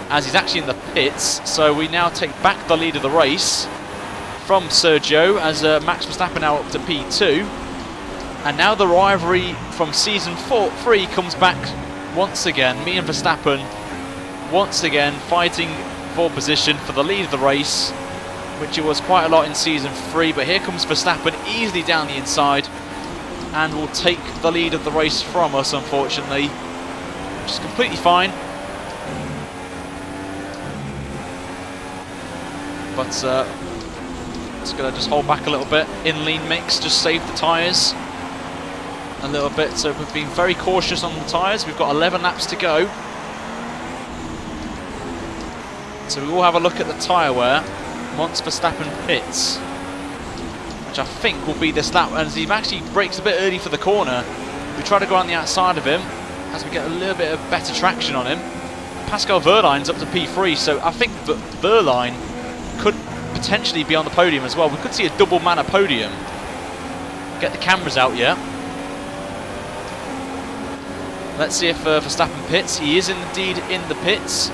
A: as he's actually in the pits. So we now take back the lead of the race from Sergio as Max Verstappen now up to P2. And now the rivalry from season 3 comes back once again. Me and Verstappen once again fighting for position for the lead of the race, which it was quite a lot in season 3. But here comes Verstappen easily down the inside and will take the lead of the race from us, unfortunately, which is completely fine. But just going to just hold back a little bit. In lean mix, just save the tyres a little bit. So we've been very cautious on the tyres. We've got 11 laps to go. So we will have a look at the tyre wear once Verstappen pits, which I think will be this lap. And as he actually brakes a bit early for the corner, we try to go on the outside of him as we get a little bit of better traction on him. Pascal Wehrlein's up to P3, so I think that Wehrlein could potentially be on the podium as well. We could see a double manner podium. Get the cameras out, yeah. Let's see if Verstappen pits. He is indeed in the pits.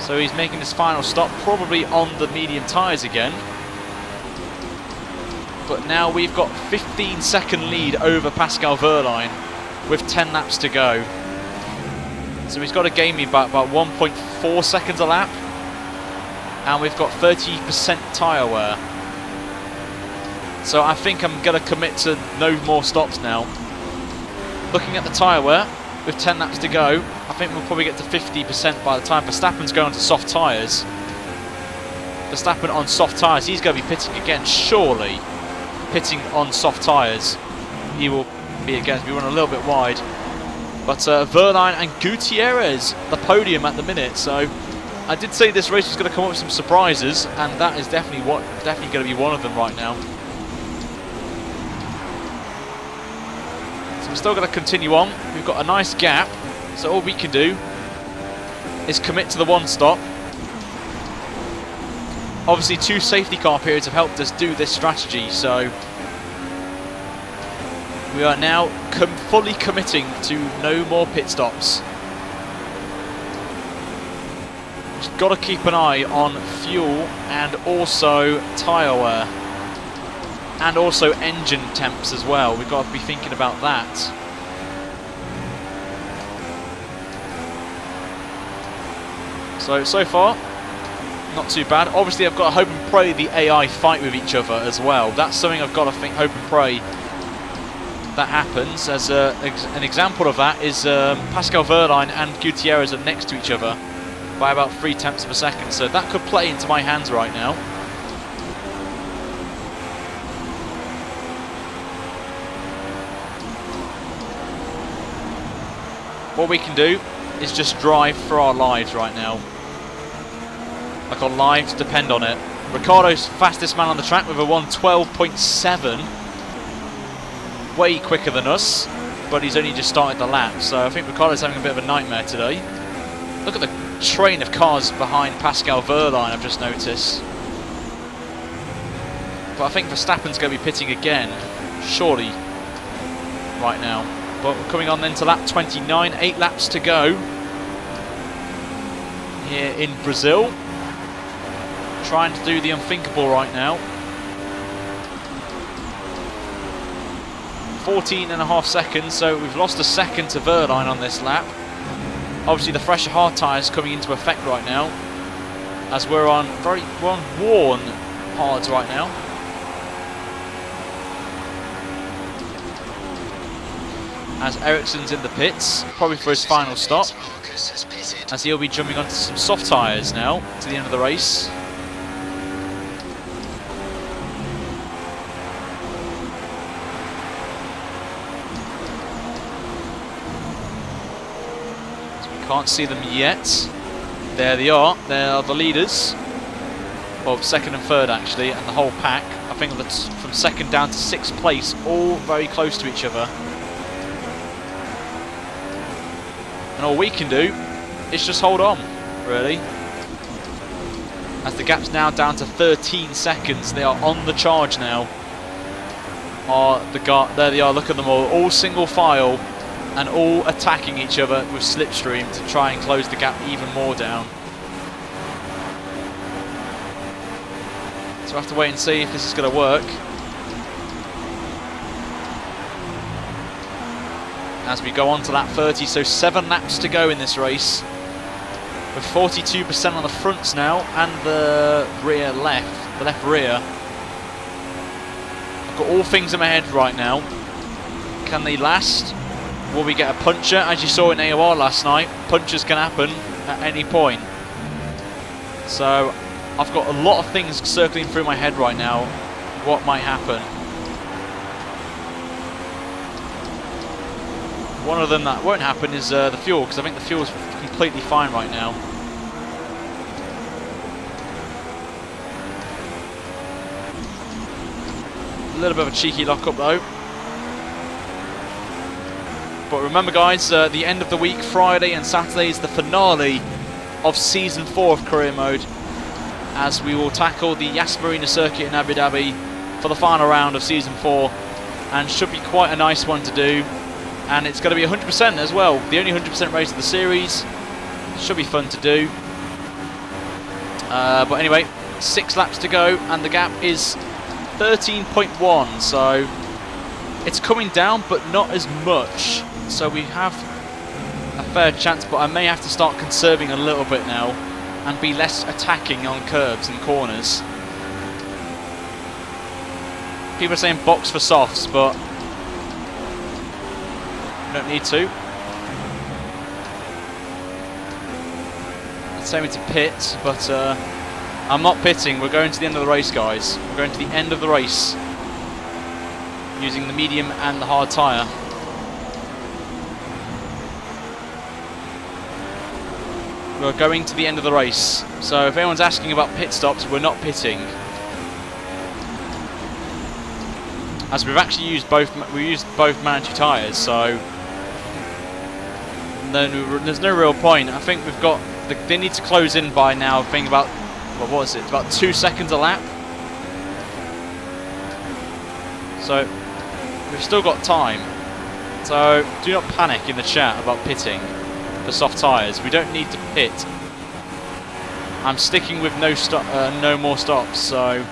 A: So he's making his final stop, probably on the medium tyres again. But now we've got 15-second lead over Pascal Wehrlein with 10 laps to go. So he's got to gain me by about 1.4 seconds a lap. And we've got 30% tyre wear. So I think I'm going to commit to no more stops now. Looking at the tyre wear, with 10 laps to go, I think we'll probably get to 50% by the time Verstappen's going to soft tyres. Verstappen on soft tyres, he's going to be pitting again, surely. Pitting on soft tyres. He will be again, we run a little bit wide. But Wehrlein and Gutierrez, the podium at the minute. So I did say this race was going to come up with some surprises, and that is definitely going to be one of them right now. So we're still going to continue on. We've got a nice gap, so all we can do is commit to the one stop. Obviously 2 safety car periods have helped us do this strategy, so we are now fully committing to no more pit stops. Just got to keep an eye on fuel and also tyre wear. And also engine temps as well. We've got to be thinking about that. So far, not too bad. Obviously, I've got to hope and pray the AI fight with each other as well. That's something I've got to hope and pray that happens. As an example of that is Pascal Wehrlein and Gutierrez are next to each other by about 0.3 of a second. So that could play into my hands right now. What we can do is just drive for our lives right now. Like our lives depend on it. Ricciardo's fastest man on the track with a 1:12.7. Way quicker than us, but he's only just started the lap. So I think Ricciardo's having a bit of a nightmare today. Look at the train of cars behind Pascal Wehrlein, I've just noticed. But I think Verstappen's going to be pitting again, surely, right now. But we're coming on then to lap 29, 8 laps to go here in Brazil. Trying to do the unthinkable right now. 14.5 seconds, so we've lost a second to Wehrlein on this lap. Obviously the fresher hard tyres coming into effect right now, as we're on worn hards right now. As Ericsson's in the pits, probably for his final stop, as he'll be jumping onto some soft tyres now to the end of the race. So we can't see them yet. There they are the leaders. Well, second and third actually, and the whole pack. I think that's from second down to 6th place, all very close to each other. And all we can do is just hold on, really. As the gap's now down to 13 seconds. They are on the charge now. There they are, look at them all single file and all attacking each other with slipstream to try and close the gap even more down. So we'll have to wait and see if this is going to work. as we go on to lap 30. So 7 laps to go in this race. With 42% on the fronts now and the rear left, the left rear. I've got all things in my head right now. Can they last? Will we get a puncture? As you saw in AOR last night, punctures can happen at any point. So I've got a lot of things circling through my head right now. What might happen? One of them that won't happen is the fuel, because I think the fuel is completely fine right now. A little bit of a cheeky lock-up though. But remember guys, the end of the week, Friday and Saturday, is the finale of Season 4 of Career Mode, as we will tackle the Yas Marina circuit in Abu Dhabi for the final round of Season 4, and should be quite a nice one to do. And it's going to be 100% as well, the only 100% race of the series. Should be fun to do. But anyway, 6 laps to go, and the gap is 13.1, so it's coming down, but not as much. So we have a fair chance, but I may have to start conserving a little bit now and be less attacking on curbs and corners. People are saying box for softs, but we don't need to. It's saying me to pit, but I'm not pitting. We're going to the end of the race, guys. We're going to the end of the race using the medium and the hard tyre. We're going to the end of the race. So if anyone's asking about pit stops, we're not pitting. As we've actually used both mandatory tyres, so then there's no real point. I think we've got they need to close in by now. I think about, what was it? About 2 seconds a lap. So we've still got time. So do not panic in the chat about pitting for soft tyres. We don't need to pit. I'm sticking with no more stops. So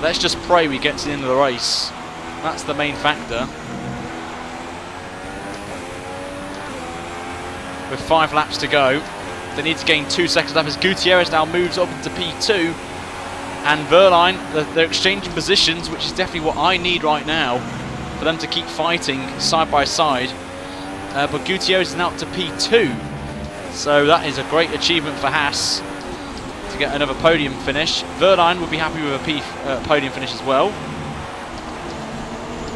A: let's just pray we get to the end of the race. That's the main factor. With 5 laps to go, they need to gain 2 seconds lap as Gutierrez now moves up into P2, and Verline, they're exchanging positions, which is definitely what I need right now for them to keep fighting side by side. But Gutierrez is now up to P2, so that is a great achievement for Haas to get another podium finish. Verline would be happy with a podium finish as well.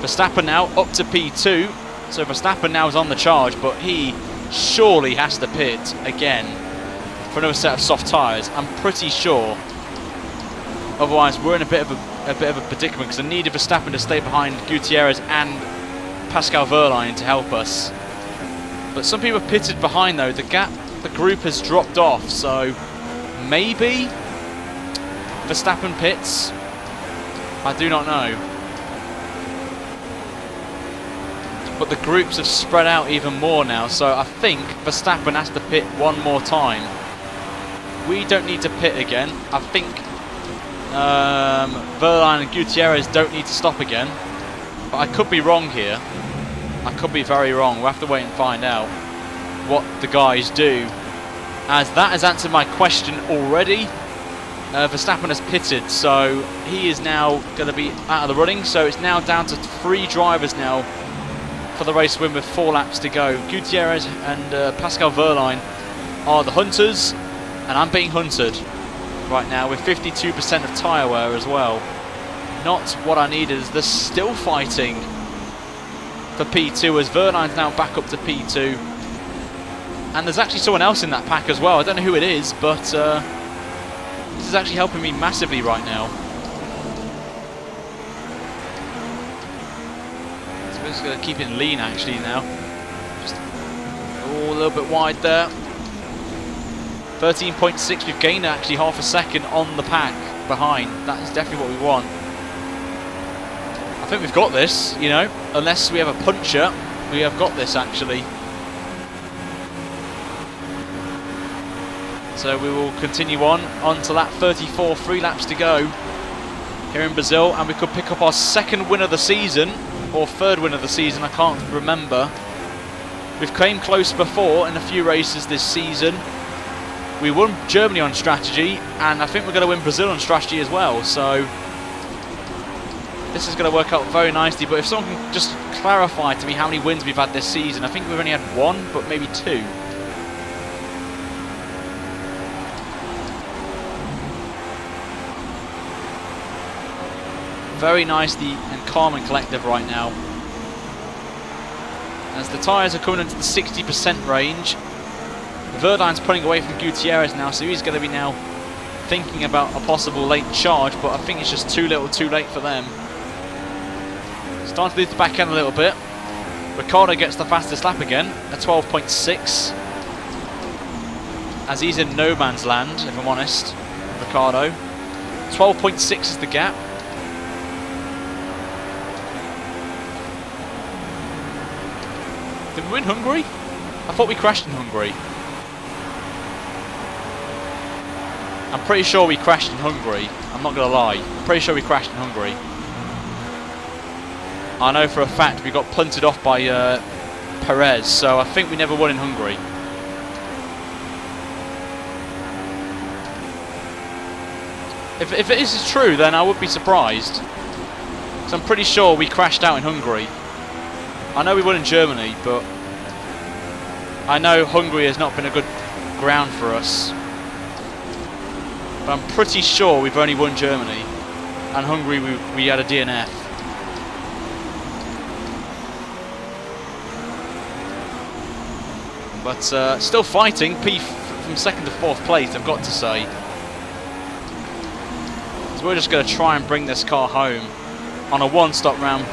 A: Verstappen now up to P2, so Verstappen now is on the charge, but he surely has to pit again for another set of soft tyres. I'm pretty sure. Otherwise, we're in a bit of a predicament, because I needed Verstappen to stay behind Gutierrez and Pascal Verline to help us. But some people have pitted behind though. The group has dropped off, so maybe Verstappen pits. I do not know. But the groups have spread out even more now, so I think Verstappen has to pit one more time. We don't need to pit again. I think Verline and Gutierrez don't need to stop again. But I could be wrong here. I could be very wrong. We'll have to wait and find out what the guys do. As that has answered my question already. Verstappen has pitted, so he is now going to be out of the running. So it's now down to 3 drivers now for the race win with 4 laps to go. Gutierrez and Pascal Verline are the hunters, and I'm being hunted right now with 52% of tyre wear as well. Not what I needed, as they're still fighting for P2 as Verline's now back up to P2. And there's actually someone else in that pack as well. I don't know who it is, but this is actually helping me massively right now. Just going to keep it lean actually now. Just a little bit wide there. 13.6, we've gained actually half a second on the pack behind. That is definitely what we want. I think we've got this, you know, unless we have a puncher, we have got this actually. So we will continue on to lap 34, 3 laps to go here in Brazil, and we could pick up our 2nd win of the season or third win of the season, I can't remember. We've came close before in a few races this season. We won Germany on strategy, and I think we're going to win Brazil on strategy as well, so this is going to work out very nicely. But if someone can just clarify to me how many wins we've had this season. I think we've only had 1, but maybe 2. Very nicely and calm and collective right now. As the tyres are coming into the 60% range. Verdine's pulling away from Gutierrez now, so he's going to be now thinking about a possible late charge, but I think it's just too little too late for them. Starting to lose the back end a little bit. Ricciardo gets the fastest lap again, a 12.6. As he's in no man's land, if I'm honest, Ricciardo. 12.6 is the gap. Did we win Hungary? I thought we crashed in Hungary. I'm pretty sure we crashed in Hungary. I'm not going to lie. I'm pretty sure we crashed in Hungary. I know for a fact we got punted off by Perez, so I think we never won in Hungary. If this is true, then I would be surprised. So I'm pretty sure we crashed out in Hungary. I know we won in Germany, but I know Hungary has not been a good ground for us. But I'm pretty sure we've only won Germany, and Hungary we had a DNF. But still fighting. P from 2nd to 4th place, I've got to say. So we're just going to try and bring this car home on a one-stop round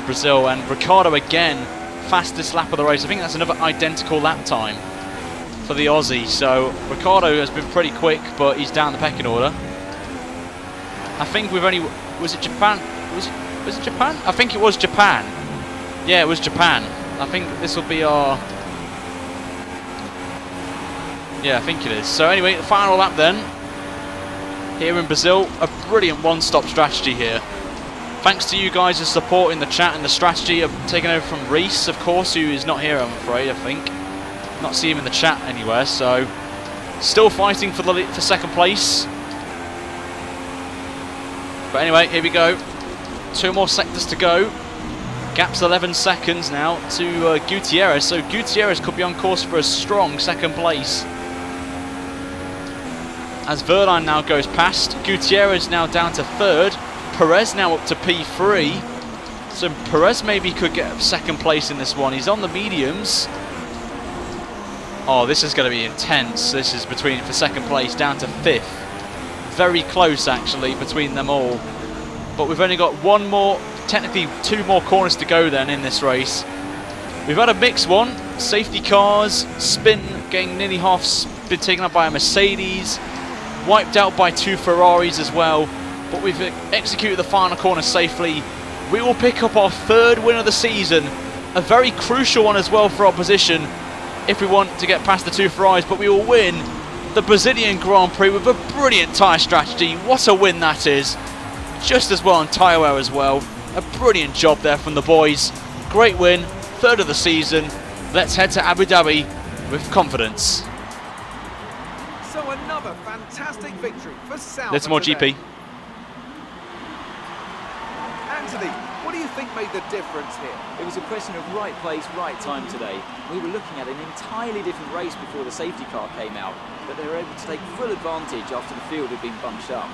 A: Brazil, and Ricciardo again, fastest lap of the race. I think that's another identical lap time for the Aussie. So Ricciardo has been pretty quick, but he's down the pecking order. I think we've only, was it Japan? Was it Japan? I think it was Japan. Yeah, it was Japan. I think this will be our, yeah, I think it is. So anyway, the final lap then here in Brazil. A brilliant one-stop strategy here. Thanks to you guys' support in the chat and the strategy. I've taken over from Reese, of course, who is not here, I'm afraid, I think. Not see him in the chat anywhere, so still fighting for second place. But anyway, here we go. 2 more sectors to go. Gap's 11 seconds now to Gutierrez, so Gutierrez could be on course for a strong second place. As Verdine now goes past, Gutierrez now down to 3rd. Perez now up to P3, so Perez maybe could get 2nd place in this one. He's on the mediums. Oh, this is going to be intense. This is between for 2nd place down to 5th. Very close actually between them all. But we've only got 1 more, technically 2 more corners to go then in this race. We've had a mixed one. Safety cars, spin getting nearly half been taken up by a Mercedes, wiped out by 2 Ferraris as well. But we've executed the final corner safely. We will pick up our 3rd win of the season. A very crucial one as well for our position if we want to get past the 2 Ferraris. But we will win the Brazilian Grand Prix with a brilliant tyre strategy. What a win that is. Just as well on tyre wear as well. A brilliant job there from the boys. Great win. 3rd of the season. Let's head to Abu Dhabi with confidence.
C: So another fantastic victory for Sauber.
A: Little more
C: today.
A: GP.
C: Anthony, what do you think made the difference here?
D: It was a question of right place, right time today. We were looking at an entirely different race before the safety car came out, but they were able to take full advantage after the field had been bunched up.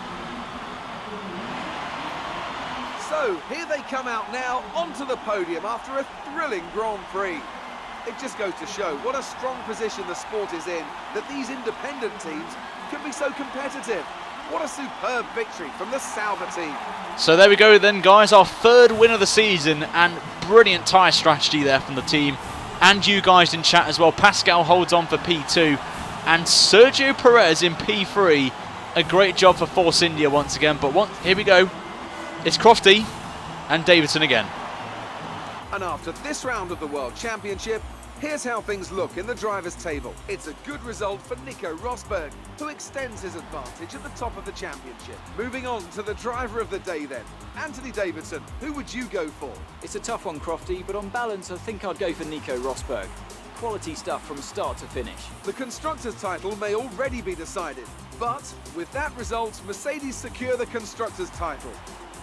C: So, here they come out now onto the podium after a thrilling Grand Prix. It just goes to show what a strong position the sport is in, that these independent teams can be so competitive. What a superb victory from the Sauber team.
A: So there we go then, guys, our 3rd win of the season, and brilliant tyre strategy there from the team. And you guys in chat as well. Pascal holds on for P2, and Sergio Perez in P3. A great job for Force India once again. But here we go. It's Crofty and Davidson again.
C: And after this round of the World Championship, Here's how things look in the drivers' table. It's a good result for Nico Rosberg, who extends his advantage at the top of the championship. Moving on to the driver of the day then. Anthony Davidson, who would you go for?
D: It's a tough one, Crofty, but on balance, I think I'd go for Nico Rosberg. Quality stuff from start to finish.
C: The Constructors' title may already be decided, but with that result, Mercedes secure the Constructors' title.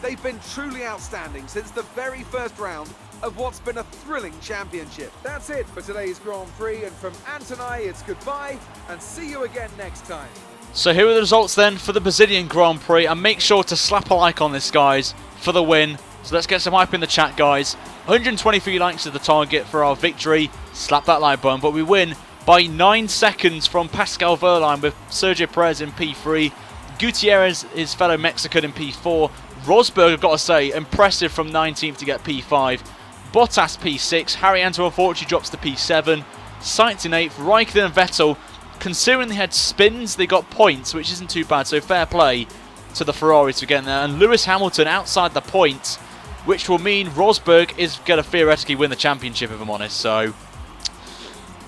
C: They've been truly outstanding since the very first round of what's been a thrilling championship. That's it for today's Grand Prix, and from Ant and I, it's goodbye, and see you again next time.
A: So here are the results then for the Brazilian Grand Prix, and make sure to slap a like on this, guys, for the win. So let's get some hype in the chat, guys. 123 likes is the target for our victory. Slap that like button, but we win by 9 seconds from Pascal Wehrlein with Sergio Perez in P3. Gutierrez, his fellow Mexican, in P4. Rosberg, I've got to say, impressive from 19th to get P5. Bottas P6, Harry unfortunately drops to P7, Sainz in 8th, Raikkonen and Vettel, considering they had spins, they got points, which isn't too bad, so fair play to the Ferraris for getting there. And Lewis Hamilton outside the points, which will mean Rosberg is going to theoretically win the championship, if I'm honest, so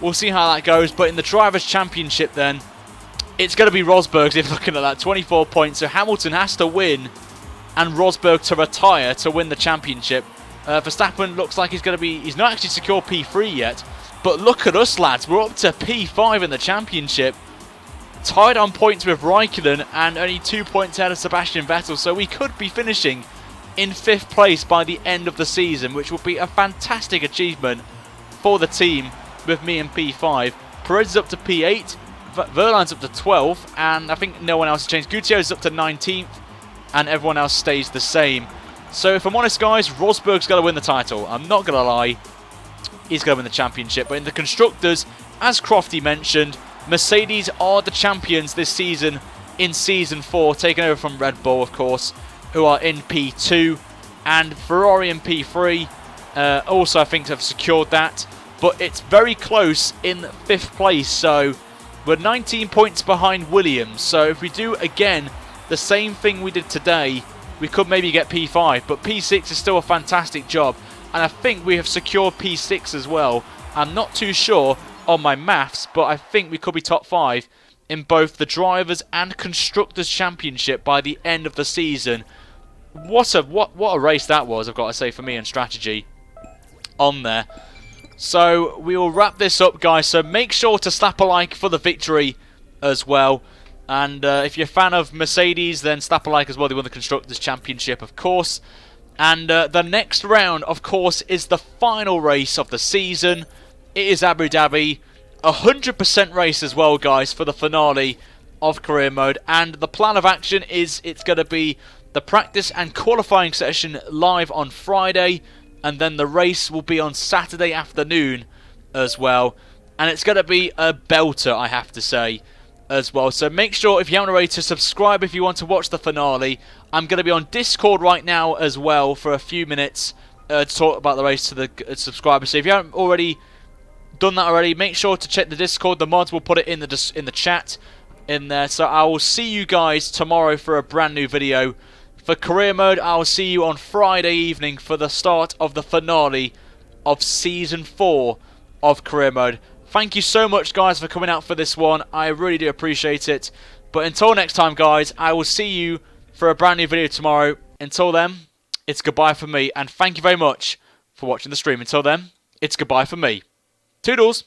A: we'll see how that goes. But in the Drivers' Championship then, it's going to be Rosberg's if looking at that, 24 points, so Hamilton has to win and Rosberg to retire to win the championship. Verstappen looks like he's not actually secure P3 yet, but look at us, lads, we're up to P5 in the championship, tied on points with Raikkonen and only 2 points ahead of Sebastian Vettel, so we could be finishing in 5th place by the end of the season, which would be a fantastic achievement for the team with me in P5. Perez is up to P8, Wehrlein's up to 12th, and I think no one else has changed. Gutierrez is up to 19th, and everyone else stays the same. So if I'm honest, guys, Rosberg's got to win the title. I'm not going to lie. He's going to win the championship. But in the Constructors, as Crofty mentioned, Mercedes are the champions this season in Season 4, taking over from Red Bull, of course, who are in P2. And Ferrari in P3 also, I think, have secured that. But it's very close in 5th place. So we're 19 points behind Williams. So if we do, again, the same thing we did today, we could maybe get P5, but P6 is still a fantastic job, and I think we have secured P6 as well. I'm not too sure on my maths, but I think we could be top 5 in both the Drivers' and Constructors' Championship by the end of the season. What a race that was, I've got to say, for me and strategy on there. So we will wrap this up, guys, so make sure to slap a like for the victory as well. And if you're a fan of Mercedes, then slap a like as well. They won the Constructors' Championship, of course. And the next round, of course, is the final race of the season. It is Abu Dhabi. 100% race as well, guys, for the finale of Career Mode. And the plan of action is it's going to be the practice and qualifying session live on Friday. And then the race will be on Saturday afternoon as well. And it's going to be a belter, I have to say, as well. So make sure, if you haven't already, to subscribe if you want to watch the finale. I'm going to be on Discord right now as well for a few minutes to talk about the race to the subscribers. So if you haven't already done that already, make sure to check the Discord. The mods will put it in the chat in there. So I will see you guys tomorrow for a brand new video for Career Mode. I will see you on Friday evening for the start of the finale of Season 4 of Career Mode. Thank you so much, guys, for coming out for this one. I really do appreciate it. But until next time, guys, I will see you for a brand new video tomorrow. Until then, it's goodbye from me. And thank you very much for watching the stream. Until then, it's goodbye from me. Toodles!